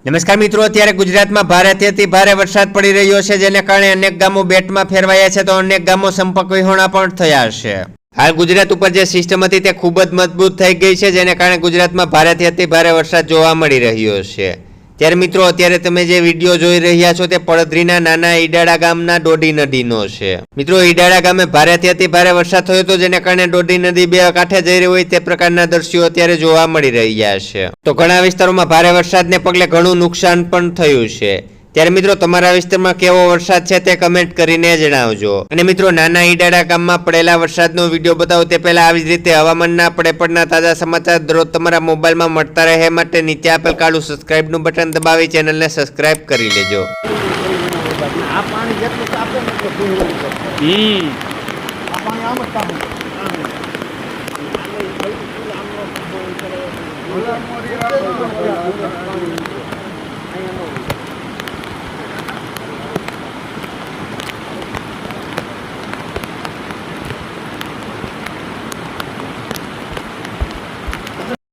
નમસ્કાર મિત્રો, અત્યારે ગુજરાતમાં ભારેથી અતિ ભારે વરસાદ પડી રહ્યો છે, જેને કારણે અનેક ગામો બેટમાં ફેરવાયા છે તો અનેક ગામો સંપર્ક વિહોણા પણ થયા છે. હાલ ગુજરાત ઉપર જે સિસ્ટમ હતી તે ખૂબ જ મજબૂત થઈ ગઈ છે, જેને કારણે ગુજરાતમાં ભારેથી અતિ ભારે વરસાદ જોવા મળી રહ્યો છે. ત્યારે મિત્રો, અત્યારે તમે જે વિડીયો જોઈ રહ્યા છો તે પડધરીના નાના ઈડાળા ગામના ડોડી નદીનો છે. મિત્રો, ઈડાળા ગામે ભારેથી અતિ ભારે વરસાદ થયો હતો, જેને કારણે ડોડી નદી બે કાંઠે જઈ રહી હોય તે પ્રકારના દ્રશ્યો અત્યારે જોવા મળી રહ્યા છે. તો ઘણા વિસ્તારોમાં ભારે વરસાદને પગલે ઘણું નુકસાન પણ થયું છે. ત્યારે મિત્રો, તમારા વિસ્તારમાં કેવો વરસાદ છે તે કમેન્ટ કરીને જણાવજો. અને મિત્રો, નાના ઈડાળા ગામમાં પડેલા વરસાદનો વિડીયો બતાવો તે પહેલા આવી જ રીતે હવામાનના પડે તાજા સમાચાર દરરોજ તમારા મોબાઈલમાં મળતા રહે માટે નીચે આપેલ કાળું સબસ્ક્રાઇબનું બટન દબાવી ચેનલને સબસ્ક્રાઇબ કરી લેજો. આ પાણી જેટલું તાપે ને એટલું પીવું છે. આ પાણી આમ જ તાપે.